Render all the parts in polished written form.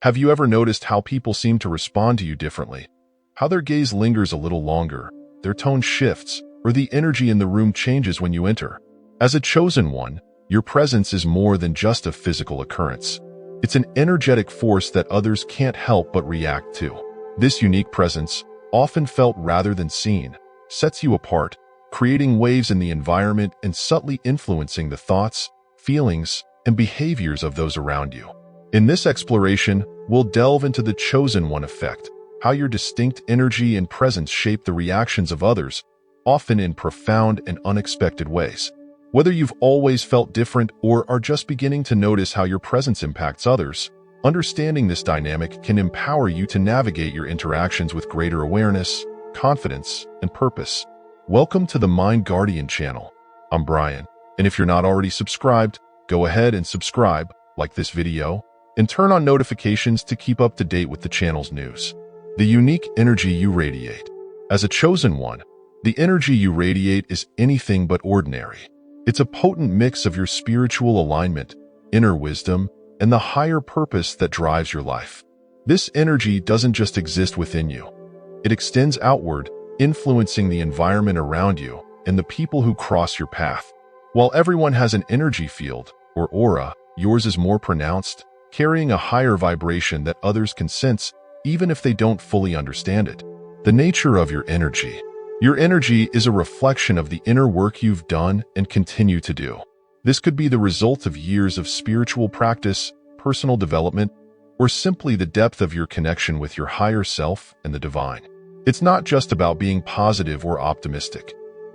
Have you ever noticed how people seem to respond to you differently? How their gaze lingers a little longer, their tone shifts, or the energy in the room changes when you enter? As a chosen one, your presence is more than just a physical occurrence. It's an energetic force that others can't help but react to. This unique presence, often felt rather than seen, sets you apart, creating waves in the environment and subtly influencing the thoughts, feelings, and behaviors of those around you. In this exploration, we'll delve into the chosen one effect, how your distinct energy and presence shape the reactions of others, often in profound and unexpected ways. Whether you've always felt different or are just beginning to notice how your presence impacts others, understanding this dynamic can empower you to navigate your interactions with greater awareness, confidence, and purpose. Welcome to the Mind Guardian channel. I'm Brian, and if you're not already subscribed, go ahead and subscribe, like this video, and turn on notifications to keep up to date with the channel's news. The unique energy you radiate. As a chosen one, the energy you radiate is anything but ordinary. It's a potent mix of your spiritual alignment, inner wisdom, and the higher purpose that drives your life. This energy doesn't just exist within you. It extends outward, influencing the environment around you and the people who cross your path. While everyone has an energy field, or aura, yours is more pronounced, carrying a higher vibration that others can sense, even if they don't fully understand it. The nature of your energy. Your energy is a reflection of the inner work you've done and continue to do. This could be the result of years of spiritual practice, personal development, or simply the depth of your connection with your higher self and the divine. It's not just about being positive or optimistic.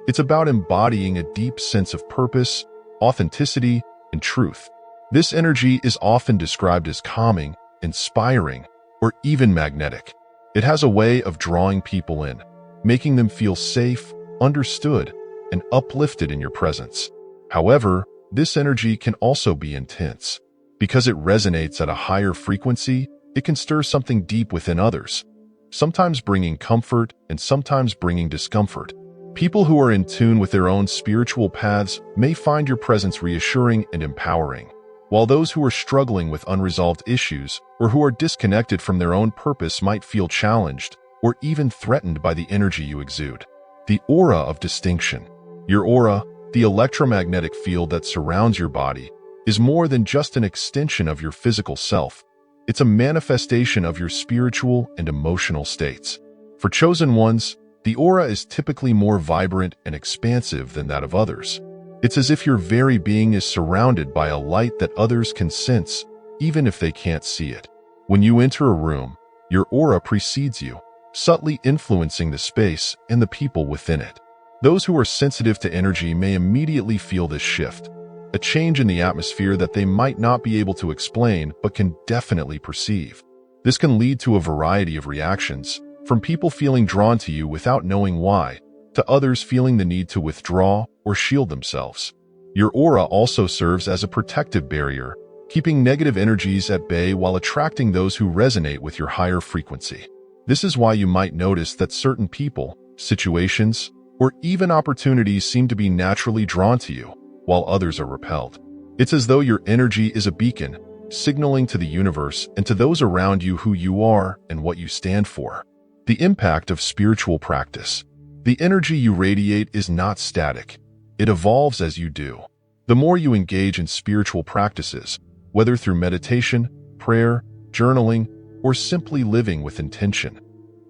It's about embodying a deep sense of purpose, authenticity, and truth. This energy is often described as calming, inspiring, or even magnetic. It has a way of drawing people in, making them feel safe, understood, and uplifted in your presence. However, this energy can also be intense. Because it resonates at a higher frequency, it can stir something deep within others, sometimes bringing comfort and sometimes bringing discomfort. People who are in tune with their own spiritual paths may find your presence reassuring and empowering, while those who are struggling with unresolved issues or who are disconnected from their own purpose might feel challenged or even threatened by the energy you exude. The aura of distinction. Your aura, the electromagnetic field that surrounds your body, is more than just an extension of your physical self. It's a manifestation of your spiritual and emotional states. For chosen ones, the aura is typically more vibrant and expansive than that of others. It's as if your very being is surrounded by a light that others can sense, even if they can't see it. When you enter a room, your aura precedes you, subtly influencing the space and the people within it. Those who are sensitive to energy may immediately feel this shift, a change in the atmosphere that they might not be able to explain but can definitely perceive. This can lead to a variety of reactions, from people feeling drawn to you without knowing why, to others feeling the need to withdraw or shield themselves. Your aura also serves as a protective barrier, keeping negative energies at bay while attracting those who resonate with your higher frequency. This is why you might notice that certain people, situations, or even opportunities seem to be naturally drawn to you, while others are repelled. It's as though your energy is a beacon, signaling to the universe and to those around you who you are and what you stand for. The impact of spiritual practice. The energy you radiate is not static. It evolves as you do. The more you engage in spiritual practices, whether through meditation, prayer, journaling, or simply living with intention,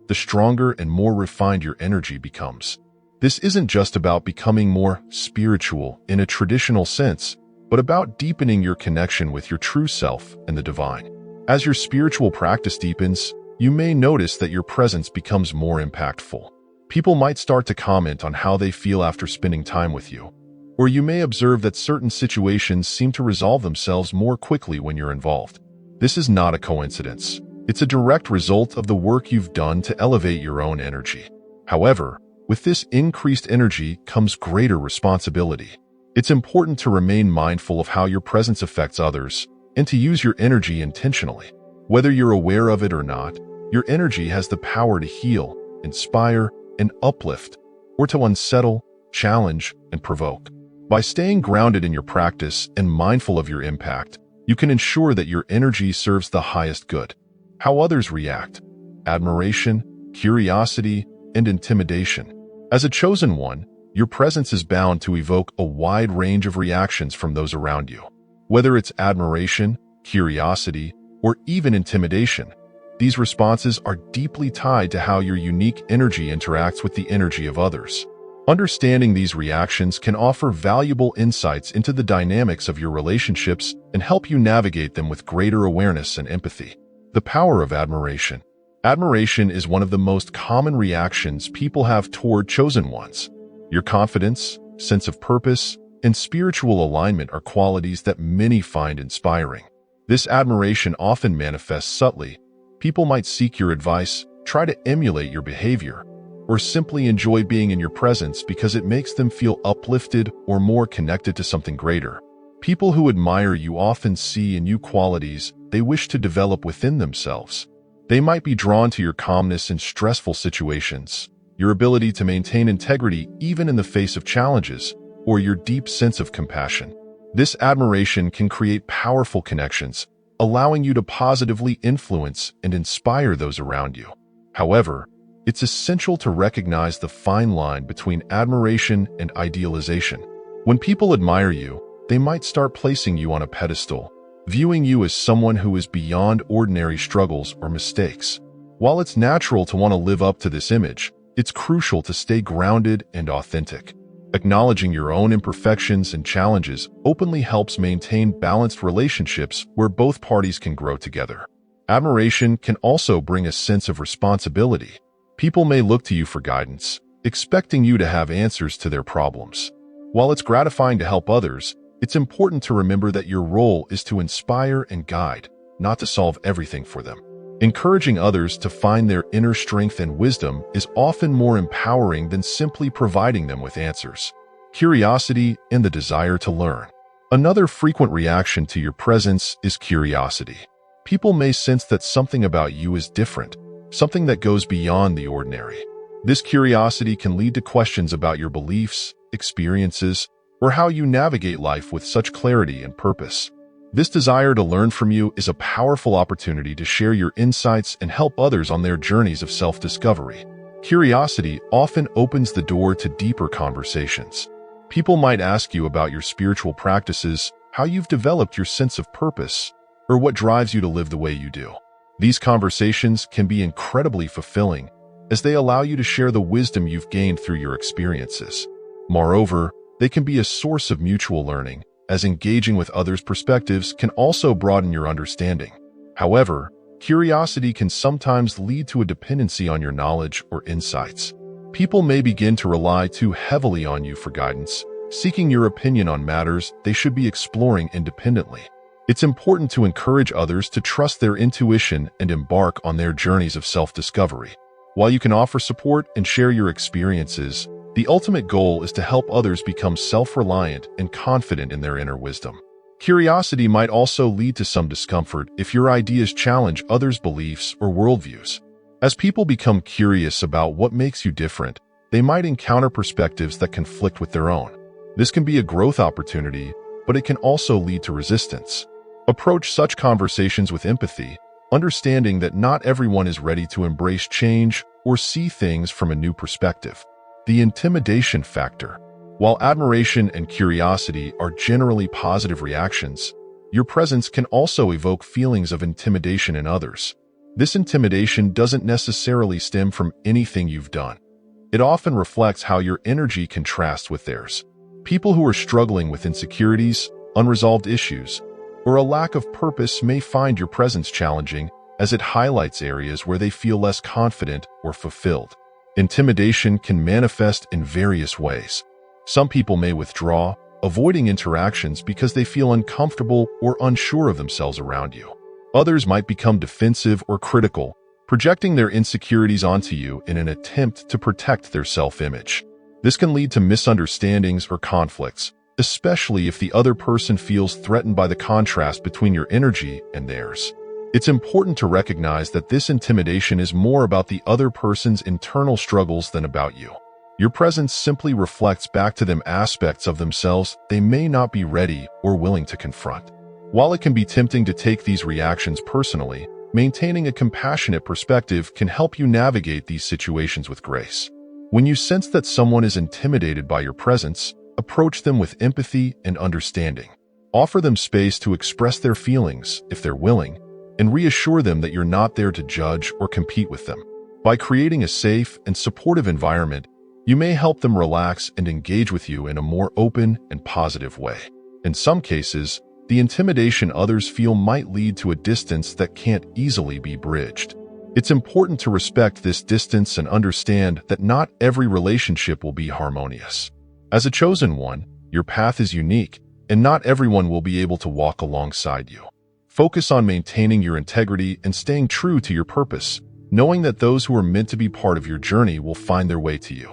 the stronger and more refined your energy becomes. This isn't just about becoming more spiritual in a traditional sense, but about deepening your connection with your true self and the divine. As your spiritual practice deepens, you may notice that your presence becomes more impactful. People might start to comment on how they feel after spending time with you, or you may observe that certain situations seem to resolve themselves more quickly when you're involved. This is not a coincidence. It's a direct result of the work you've done to elevate your own energy. However, with this increased energy comes greater responsibility. It's important to remain mindful of how your presence affects others and to use your energy intentionally. Whether you're aware of it or not, your energy has the power to heal, inspire, and uplift, or to unsettle, challenge, and provoke. By staying grounded in your practice and mindful of your impact, you can ensure that your energy serves the highest good. How others react: admiration, curiosity, and intimidation. As a chosen one, your presence is bound to evoke a wide range of reactions from those around you. Whether it's admiration, curiosity, or even intimidation, these responses are deeply tied to how your unique energy interacts with the energy of others. Understanding these reactions can offer valuable insights into the dynamics of your relationships and help you navigate them with greater awareness and empathy. The power of admiration. Admiration is one of the most common reactions people have toward chosen ones. Your confidence, sense of purpose, and spiritual alignment are qualities that many find inspiring. This admiration often manifests subtly. People might seek your advice, try to emulate your behavior, or simply enjoy being in your presence because it makes them feel uplifted or more connected to something greater. People who admire you often see in you qualities they wish to develop within themselves. They might be drawn to your calmness in stressful situations, your ability to maintain integrity even in the face of challenges, or your deep sense of compassion. This admiration can create powerful connections, allowing you to positively influence and inspire those around you. However, it's essential to recognize the fine line between admiration and idealization. When people admire you, they might start placing you on a pedestal, viewing you as someone who is beyond ordinary struggles or mistakes. While it's natural to want to live up to this image, it's crucial to stay grounded and authentic. Acknowledging your own imperfections and challenges openly helps maintain balanced relationships where both parties can grow together. Admiration can also bring a sense of responsibility. People may look to you for guidance, expecting you to have answers to their problems. While it's gratifying to help others, it's important to remember that your role is to inspire and guide, not to solve everything for them. Encouraging others to find their inner strength and wisdom is often more empowering than simply providing them with answers. Curiosity and the desire to learn. Another frequent reaction to your presence is curiosity. People may sense that something about you is different, something that goes beyond the ordinary. This curiosity can lead to questions about your beliefs, experiences, or how you navigate life with such clarity and purpose. This desire to learn from you is a powerful opportunity to share your insights and help others on their journeys of self-discovery. Curiosity often opens the door to deeper conversations. People might ask you about your spiritual practices, how you've developed your sense of purpose, or what drives you to live the way you do. These conversations can be incredibly fulfilling, as they allow you to share the wisdom you've gained through your experiences. Moreover, they can be a source of mutual learning, as engaging with others' perspectives can also broaden your understanding. However, curiosity can sometimes lead to a dependency on your knowledge or insights. People may begin to rely too heavily on you for guidance, seeking your opinion on matters they should be exploring independently. It's important to encourage others to trust their intuition and embark on their journeys of self-discovery. While you can offer support and share your experiences, the ultimate goal is to help others become self-reliant and confident in their inner wisdom. Curiosity might also lead to some discomfort if your ideas challenge others' beliefs or worldviews. As people become curious about what makes you different, they might encounter perspectives that conflict with their own. This can be a growth opportunity, but it can also lead to resistance. Approach such conversations with empathy, understanding that not everyone is ready to embrace change or see things from a new perspective. The intimidation factor. While admiration and curiosity are generally positive reactions, your presence can also evoke feelings of intimidation in others. This intimidation doesn't necessarily stem from anything you've done. It often reflects how your energy contrasts with theirs. People who are struggling with insecurities, unresolved issues, or a lack of purpose may find your presence challenging, as it highlights areas where they feel less confident or fulfilled. Intimidation can manifest in various ways. Some people may withdraw, avoiding interactions because they feel uncomfortable or unsure of themselves around you. Others might become defensive or critical, projecting their insecurities onto you in an attempt to protect their self-image. This can lead to misunderstandings or conflicts, especially if the other person feels threatened by the contrast between your energy and theirs. It's important to recognize that this intimidation is more about the other person's internal struggles than about you. Your presence simply reflects back to them aspects of themselves they may not be ready or willing to confront. While it can be tempting to take these reactions personally, Maintaining a compassionate perspective can help you navigate these situations with grace. When you sense that someone is intimidated by your presence, approach them with empathy and understanding. Offer them space to express their feelings, if they're willing, and reassure them that you're not there to judge or compete with them. By creating a safe and supportive environment, you may help them relax and engage with you in a more open and positive way. In some cases, the intimidation others feel might lead to a distance that can't easily be bridged. It's important to respect this distance and understand that not every relationship will be harmonious. As a chosen one, your path is unique, and not everyone will be able to walk alongside you. Focus on maintaining your integrity and staying true to your purpose, knowing that those who are meant to be part of your journey will find their way to you.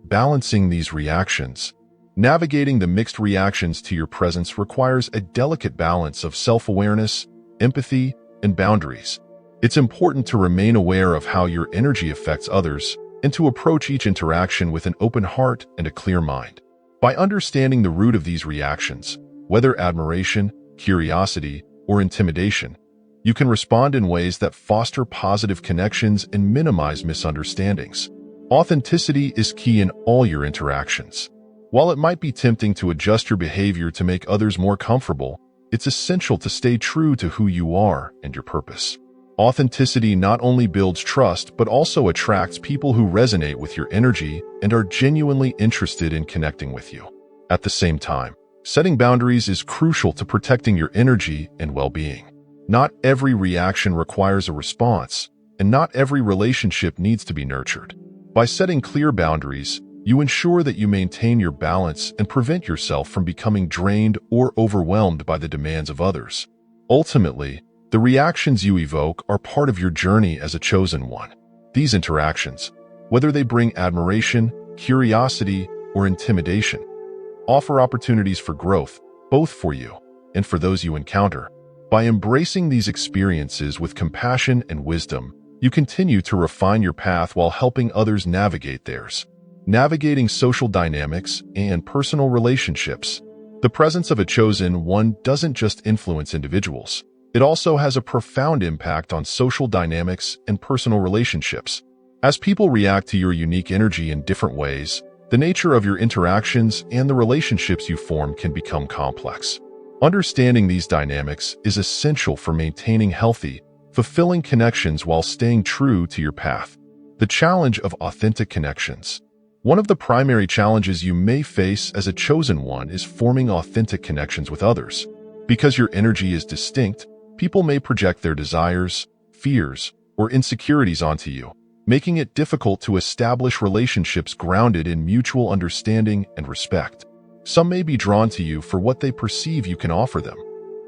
Balancing these reactions. Navigating the mixed reactions to your presence requires a delicate balance of self-awareness, empathy, and boundaries. It's important to remain aware of how your energy affects others and to approach each interaction with an open heart and a clear mind. By understanding the root of these reactions, whether admiration, curiosity, or intimidation, you can respond in ways that foster positive connections and minimize misunderstandings. Authenticity is key in all your interactions. While it might be tempting to adjust your behavior to make others more comfortable, it's essential to stay true to who you are and your purpose. Authenticity not only builds trust, but also attracts people who resonate with your energy and are genuinely interested in connecting with you. At the same time, setting boundaries is crucial to protecting your energy and well-being. Not every reaction requires a response, and not every relationship needs to be nurtured. By setting clear boundaries, you ensure that you maintain your balance and prevent yourself from becoming drained or overwhelmed by the demands of others. Ultimately, the reactions you evoke are part of your journey as a chosen one. These interactions, whether they bring admiration, curiosity, or intimidation, offer opportunities for growth, both for you and for those you encounter. By embracing these experiences with compassion and wisdom, you continue to refine your path while helping others navigate theirs. Navigating social dynamics and personal relationships. The presence of a chosen one doesn't just influence individuals. It also has a profound impact on social dynamics and personal relationships. As people react to your unique energy in different ways, the nature of your interactions and the relationships you form can become complex. Understanding these dynamics is essential for maintaining healthy, fulfilling connections while staying true to your path. The challenge of authentic connections. One of the primary challenges you may face as a chosen one is forming authentic connections with others. Because your energy is distinct, people may project their desires, fears, or insecurities onto you, making it difficult to establish relationships grounded in mutual understanding and respect. Some may be drawn to you for what they perceive you can offer them,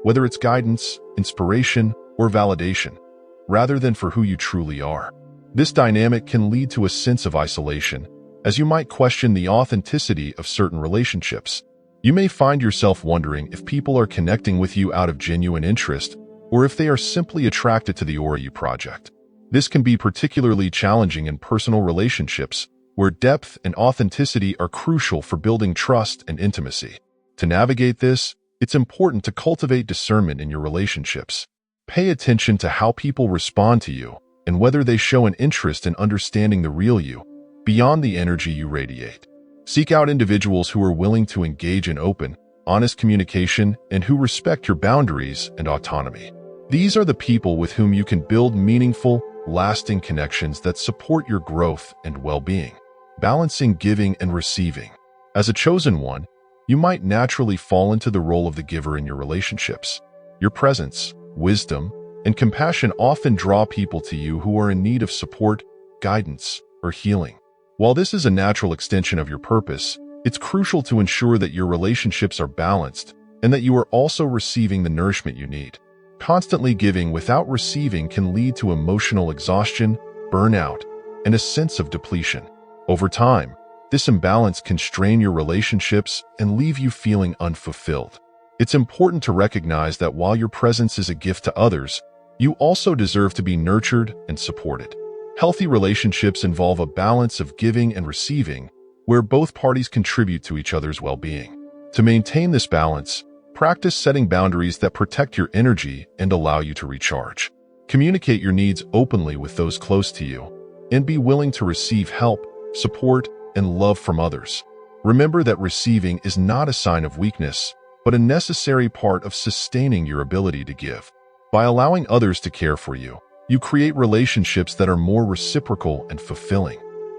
whether it's guidance, inspiration, or validation, rather than for who you truly are. This dynamic can lead to a sense of isolation, as you might question the authenticity of certain relationships. You may find yourself wondering if people are connecting with you out of genuine interest, or if they are simply attracted to the aura you project. This can be particularly challenging in personal relationships, where depth and authenticity are crucial for building trust and intimacy. To navigate this, it's important to cultivate discernment in your relationships. Pay attention to how people respond to you and whether they show an interest in understanding the real you, beyond the energy you radiate. Seek out individuals who are willing to engage in open, honest communication and who respect your boundaries and autonomy. These are the people with whom you can build meaningful, lasting connections that support your growth and well-being. Balancing giving and receiving. As a chosen one, you might naturally fall into the role of the giver in your relationships. Your presence, wisdom, and compassion often draw people to you who are in need of support, guidance, or healing. While this is a natural extension of your purpose, it's crucial to ensure that your relationships are balanced and that you are also receiving the nourishment you need. Constantly giving without receiving can lead to emotional exhaustion, burnout, and a sense of depletion. Over time, this imbalance can strain your relationships and leave you feeling unfulfilled. It's important to recognize that while your presence is a gift to others, you also deserve to be nurtured and supported. Healthy relationships involve a balance of giving and receiving, where both parties contribute to each other's well-being. To maintain this balance, practice setting boundaries that protect your energy and allow you to recharge. Communicate your needs openly with those close to you, and be willing to receive help, support, and love from others. Remember that receiving is not a sign of weakness, but a necessary part of sustaining your ability to give. By allowing others to care for you, you create relationships that are more reciprocal and fulfilling.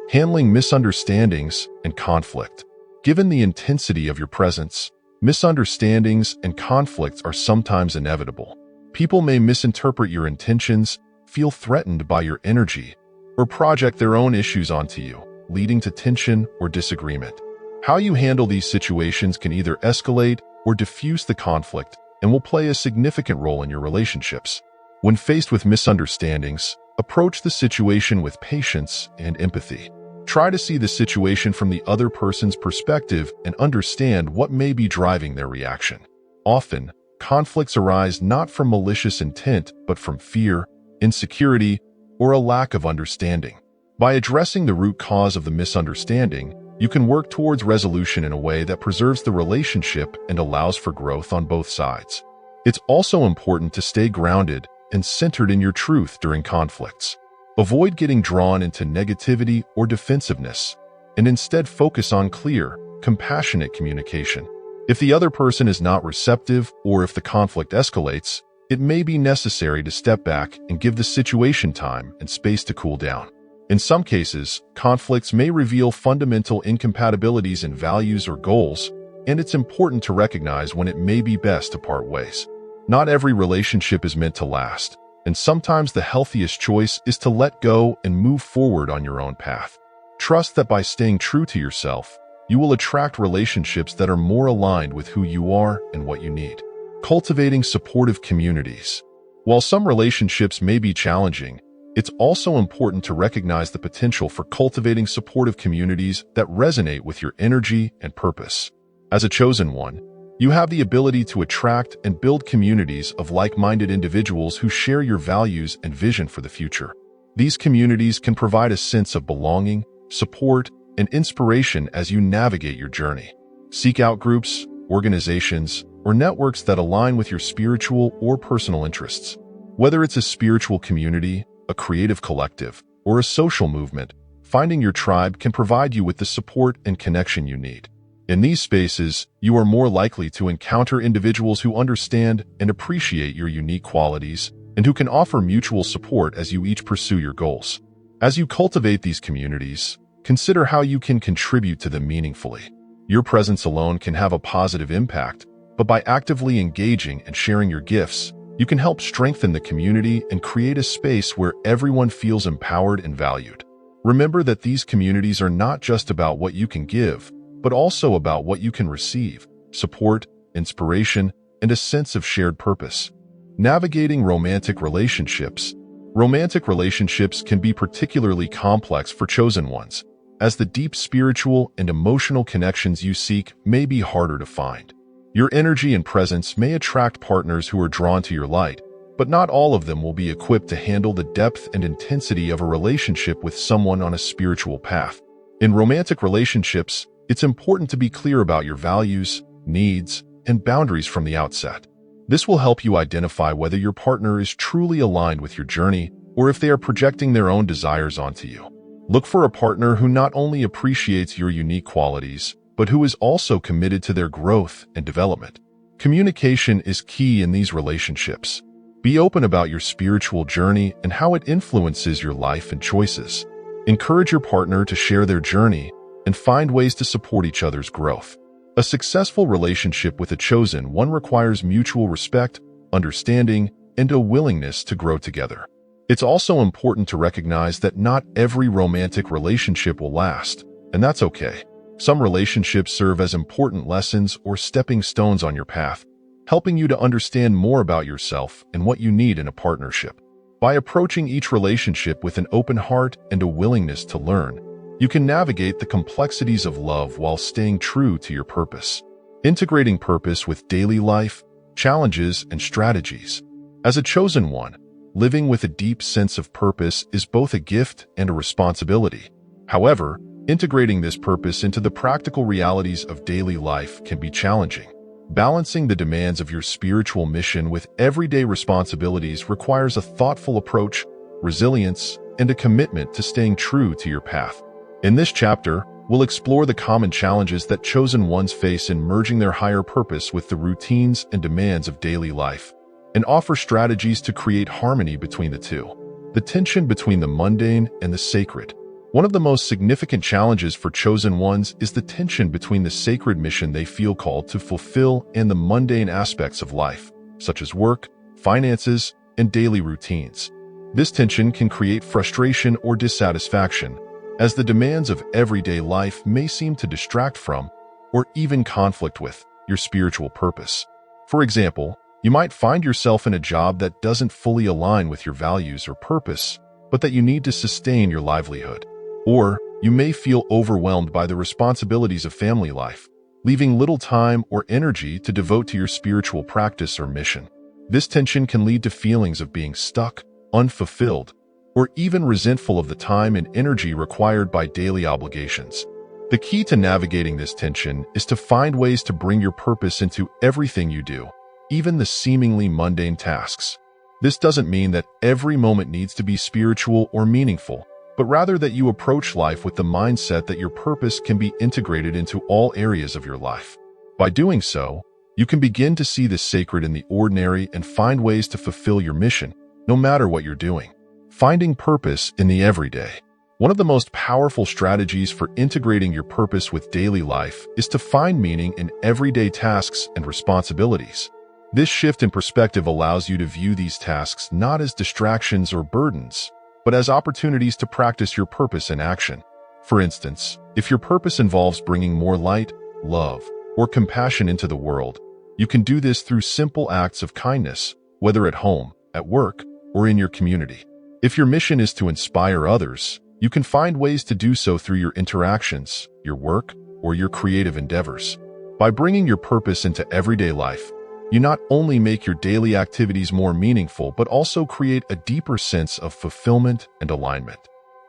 Handling misunderstandings and conflict. Given the intensity of your presence, misunderstandings and conflicts are sometimes inevitable. People may misinterpret your intentions, feel threatened by your energy, or project their own issues onto you, leading to tension or disagreement. How you handle these situations can either escalate or diffuse the conflict and will play a significant role in your relationships. When faced with misunderstandings, approach the situation with patience and empathy. Try to see the situation from the other person's perspective and understand what may be driving their reaction. Often, conflicts arise not from malicious intent, but from fear, insecurity, or a lack of understanding. By addressing the root cause of the misunderstanding, you can work towards resolution in a way that preserves the relationship and allows for growth on both sides. It's also important to stay grounded and centered in your truth during conflicts. Avoid getting drawn into negativity or defensiveness, and instead focus on clear, compassionate communication. If the other person is not receptive or if the conflict escalates, it may be necessary to step back and give the situation time and space to cool down. In some cases, conflicts may reveal fundamental incompatibilities in values or goals, and it's important to recognize when it may be best to part ways. Not every relationship is meant to last, and sometimes the healthiest choice is to let go and move forward on your own path. Trust that by staying true to yourself, you will attract relationships that are more aligned with who you are and what you need. Cultivating supportive communities. While some relationships may be challenging, it's also important to recognize the potential for cultivating supportive communities that resonate with your energy and purpose. As a chosen one, you have the ability to attract and build communities of like-minded individuals who share your values and vision for the future. These communities can provide a sense of belonging, support, and inspiration as you navigate your journey. Seek out groups, organizations, or networks that align with your spiritual or personal interests. Whether it's a spiritual community, a creative collective, or a social movement, finding your tribe can provide you with the support and connection you need. In these spaces, you are more likely to encounter individuals who understand and appreciate your unique qualities and who can offer mutual support as you each pursue your goals. As you cultivate these communities, consider how you can contribute to them meaningfully. Your presence alone can have a positive impact, but by actively engaging and sharing your gifts, you can help strengthen the community and create a space where everyone feels empowered and valued. Remember that these communities are not just about what you can give, but also about what you can receive: support, inspiration, and a sense of shared purpose. Navigating romantic relationships. Romantic relationships can be particularly complex for chosen ones, as the deep spiritual and emotional connections you seek may be harder to find. Your energy and presence may attract partners who are drawn to your light, but not all of them will be equipped to handle the depth and intensity of a relationship with someone on a spiritual path. In romantic relationships, it's important to be clear about your values, needs, and boundaries from the outset. This will help you identify whether your partner is truly aligned with your journey or if they are projecting their own desires onto you. Look for a partner who not only appreciates your unique qualities, but who is also committed to their growth and development. Communication is key in these relationships. Be open about your spiritual journey and how it influences your life and choices. Encourage your partner to share their journey and find ways to support each other's growth. A successful relationship with a chosen one requires mutual respect, understanding, and a willingness to grow together. It's also important to recognize that not every romantic relationship will last, and that's okay. Some relationships serve as important lessons or stepping stones on your path, helping you to understand more about yourself and what you need in a partnership. By approaching each relationship with an open heart and a willingness to learn, you can navigate the complexities of love while staying true to your purpose. Integrating purpose with daily life, challenges, and strategies. As a chosen one, living with a deep sense of purpose is both a gift and a responsibility. However, integrating this purpose into the practical realities of daily life can be challenging. Balancing the demands of your spiritual mission with everyday responsibilities requires a thoughtful approach, resilience, and a commitment to staying true to your path. In this chapter, we'll explore the common challenges that chosen ones face in merging their higher purpose with the routines and demands of daily life, and offer strategies to create harmony between the two. The tension between the mundane and the sacred. One of the most significant challenges for chosen ones is the tension between the sacred mission they feel called to fulfill and the mundane aspects of life, such as work, finances, and daily routines. This tension can create frustration or dissatisfaction, as the demands of everyday life may seem to distract from, or even conflict with, your spiritual purpose. For example, you might find yourself in a job that doesn't fully align with your values or purpose, but that you need to sustain your livelihood. Or you may feel overwhelmed by the responsibilities of family life, leaving little time or energy to devote to your spiritual practice or mission. This tension can lead to feelings of being stuck, unfulfilled, or even resentful of the time and energy required by daily obligations. The key to navigating this tension is to find ways to bring your purpose into everything you do, even the seemingly mundane tasks. This doesn't mean that every moment needs to be spiritual or meaningful, but rather that you approach life with the mindset that your purpose can be integrated into all areas of your life. By doing so, you can begin to see the sacred in the ordinary and find ways to fulfill your mission, no matter what you're doing. Finding purpose in the everyday. One of the most powerful strategies for integrating your purpose with daily life is to find meaning in everyday tasks and responsibilities. This shift in perspective allows you to view these tasks not as distractions or burdens, but as opportunities to practice your purpose in action. For instance, if your purpose involves bringing more light, love, or compassion into the world, you can do this through simple acts of kindness, whether at home, at work, or in your community. If your mission is to inspire others, you can find ways to do so through your interactions, your work, or your creative endeavors. By bringing your purpose into everyday life, you not only make your daily activities more meaningful, but also create a deeper sense of fulfillment and alignment.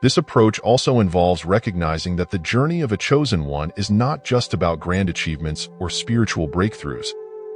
This approach also involves recognizing that the journey of a chosen one is not just about grand achievements or spiritual breakthroughs.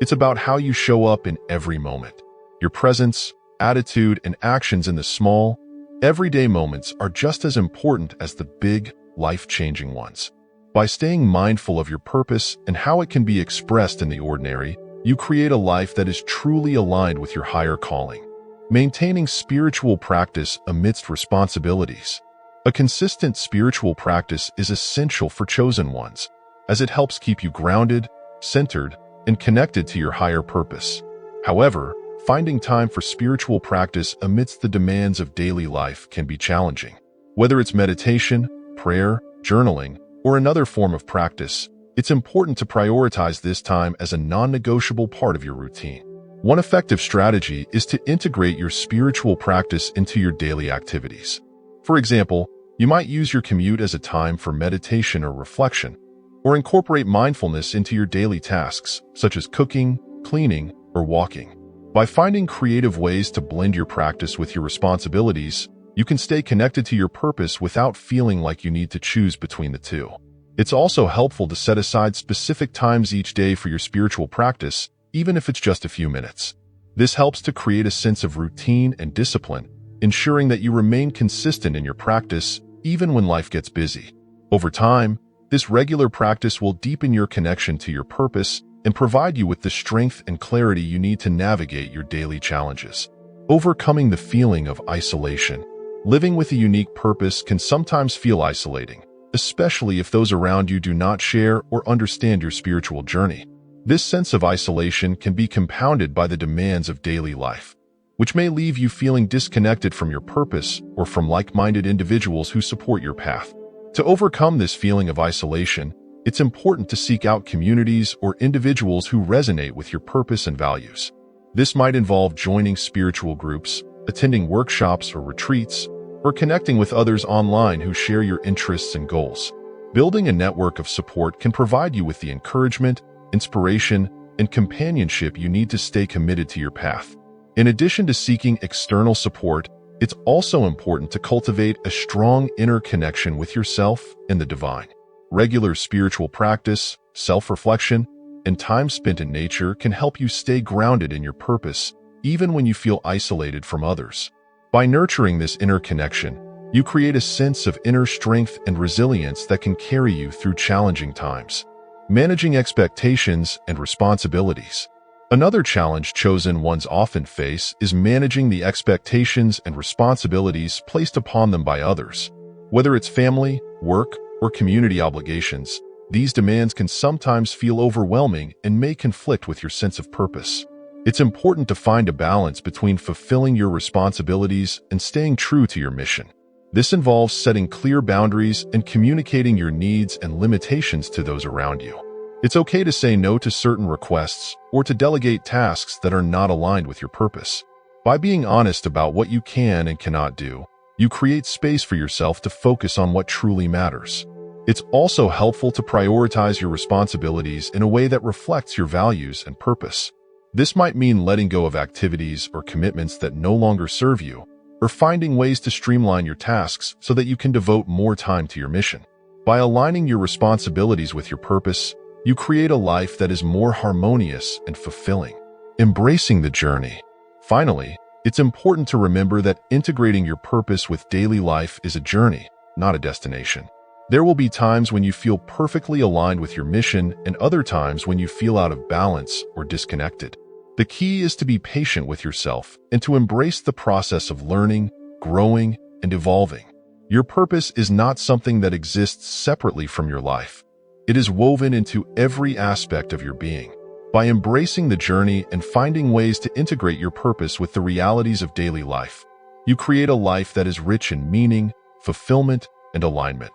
It's about how you show up in every moment. Your presence, attitude, and actions in the small, everyday moments are just as important as the big, life-changing ones. By staying mindful of your purpose and how it can be expressed in the ordinary, you create a life that is truly aligned with your higher calling. Maintaining spiritual practice amidst responsibilities. A consistent spiritual practice is essential for chosen ones, as it helps keep you grounded, centered, and connected to your higher purpose. However, finding time for spiritual practice amidst the demands of daily life can be challenging. Whether it's meditation, prayer, journaling, or another form of practice, it's important to prioritize this time as a non-negotiable part of your routine. One effective strategy is to integrate your spiritual practice into your daily activities. For example, you might use your commute as a time for meditation or reflection, or incorporate mindfulness into your daily tasks, such as cooking, cleaning, or walking. By finding creative ways to blend your practice with your responsibilities, you can stay connected to your purpose without feeling like you need to choose between the two. It's also helpful to set aside specific times each day for your spiritual practice, even if it's just a few minutes. This helps to create a sense of routine and discipline, ensuring that you remain consistent in your practice even when life gets busy. Over time, this regular practice will deepen your connection to your purpose and provide you with the strength and clarity you need to navigate your daily challenges. Overcoming the feeling of isolation. Living with a unique purpose can sometimes feel isolating, especially if those around you do not share or understand your spiritual journey. This sense of isolation can be compounded by the demands of daily life, which may leave you feeling disconnected from your purpose or from like-minded individuals who support your path. To overcome this feeling of isolation, it's important to seek out communities or individuals who resonate with your purpose and values. This might involve joining spiritual groups, attending workshops or retreats, or connecting with others online who share your interests and goals. Building a network of support can provide you with the encouragement, inspiration, and companionship you need to stay committed to your path. In addition to seeking external support, it's also important to cultivate a strong inner connection with yourself and the divine. Regular spiritual practice, self-reflection, and time spent in nature can help you stay grounded in your purpose, even when you feel isolated from others. By nurturing this inner connection, you create a sense of inner strength and resilience that can carry you through challenging times. Managing expectations and responsibilities. Another challenge chosen ones often face is managing the expectations and responsibilities placed upon them by others. Whether it's family, work, or community obligations, these demands can sometimes feel overwhelming and may conflict with your sense of purpose. It's important to find a balance between fulfilling your responsibilities and staying true to your mission. This involves setting clear boundaries and communicating your needs and limitations to those around you. It's okay to say no to certain requests or to delegate tasks that are not aligned with your purpose. By being honest about what you can and cannot do, you create space for yourself to focus on what truly matters. It's also helpful to prioritize your responsibilities in a way that reflects your values and purpose. This might mean letting go of activities or commitments that no longer serve you, or finding ways to streamline your tasks so that you can devote more time to your mission. By aligning your responsibilities with your purpose, you create a life that is more harmonious and fulfilling. Embracing the journey. Finally, it's important to remember that integrating your purpose with daily life is a journey, not a destination. There will be times when you feel perfectly aligned with your mission and other times when you feel out of balance or disconnected. The key is to be patient with yourself and to embrace the process of learning, growing, and evolving. Your purpose is not something that exists separately from your life. It is woven into every aspect of your being. By embracing the journey and finding ways to integrate your purpose with the realities of daily life, you create a life that is rich in meaning, fulfillment, and alignment.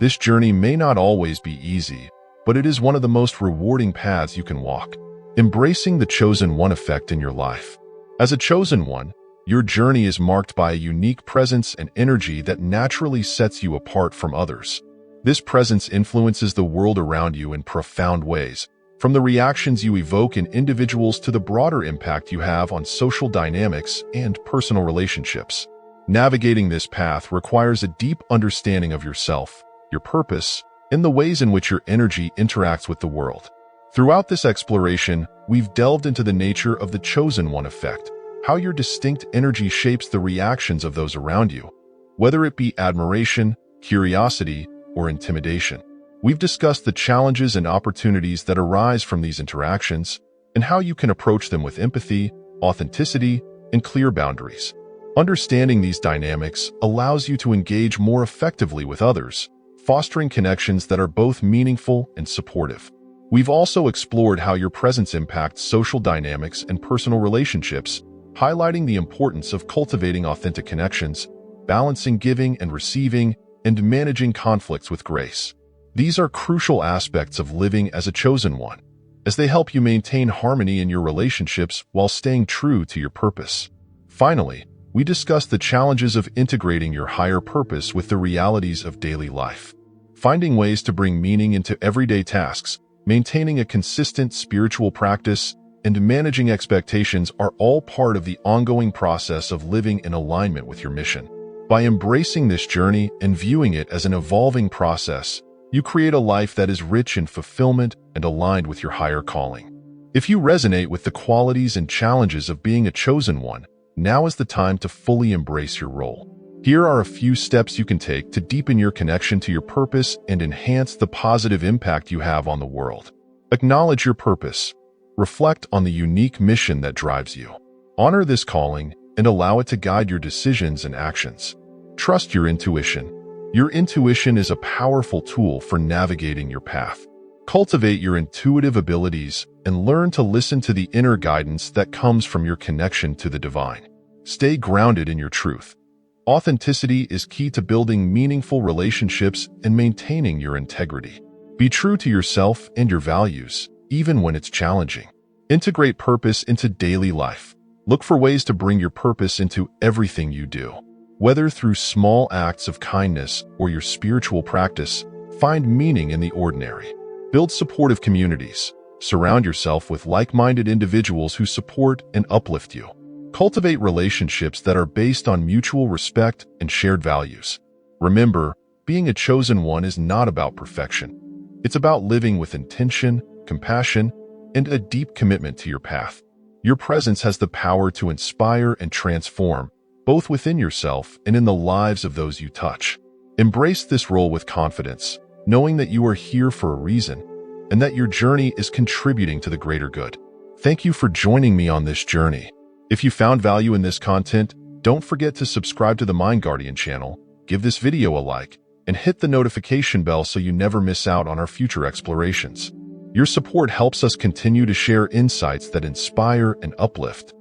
This journey may not always be easy, but it is one of the most rewarding paths you can walk. Embracing the chosen one effect in your life. As a chosen one, your journey is marked by a unique presence and energy that naturally sets you apart from others. This presence influences the world around you in profound ways, from the reactions you evoke in individuals to the broader impact you have on social dynamics and personal relationships. Navigating this path requires a deep understanding of yourself, your purpose, and the ways in which your energy interacts with the world. Throughout this exploration, we've delved into the nature of the chosen one effect, how your distinct energy shapes the reactions of those around you, whether it be admiration, curiosity, or intimidation. We've discussed the challenges and opportunities that arise from these interactions and how you can approach them with empathy, authenticity, and clear boundaries. Understanding these dynamics allows you to engage more effectively with others, fostering connections that are both meaningful and supportive. We've also explored how your presence impacts social dynamics and personal relationships, highlighting the importance of cultivating authentic connections, balancing giving and receiving, and managing conflicts with grace. These are crucial aspects of living as a chosen one, as they help you maintain harmony in your relationships while staying true to your purpose. Finally, we discussed the challenges of integrating your higher purpose with the realities of daily life. Finding ways to bring meaning into everyday tasks, maintaining a consistent spiritual practice, and managing expectations are all part of the ongoing process of living in alignment with your mission. By embracing this journey and viewing it as an evolving process, you create a life that is rich in fulfillment and aligned with your higher calling. If you resonate with the qualities and challenges of being a chosen one, now is the time to fully embrace your role. Here are a few steps you can take to deepen your connection to your purpose and enhance the positive impact you have on the world. Acknowledge your purpose. Reflect on the unique mission that drives you. Honor this calling and allow it to guide your decisions and actions. Trust your intuition. Your intuition is a powerful tool for navigating your path. Cultivate your intuitive abilities and learn to listen to the inner guidance that comes from your connection to the divine. Stay grounded in your truth. Authenticity is key to building meaningful relationships and maintaining your integrity. Be true to yourself and your values, even when it's challenging. Integrate purpose into daily life. Look for ways to bring your purpose into everything you do. Whether through small acts of kindness or your spiritual practice, find meaning in the ordinary. Build supportive communities. Surround yourself with like-minded individuals who support and uplift you. Cultivate relationships that are based on mutual respect and shared values. Remember, being a chosen one is not about perfection. It's about living with intention, compassion, and a deep commitment to your path. Your presence has the power to inspire and transform, both within yourself and in the lives of those you touch. Embrace this role with confidence, knowing that you are here for a reason and that your journey is contributing to the greater good. Thank you for joining me on this journey. If you found value in this content, don't forget to subscribe to the Mind Guardian channel, give this video a like, and hit the notification bell so you never miss out on our future explorations. Your support helps us continue to share insights that inspire and uplift.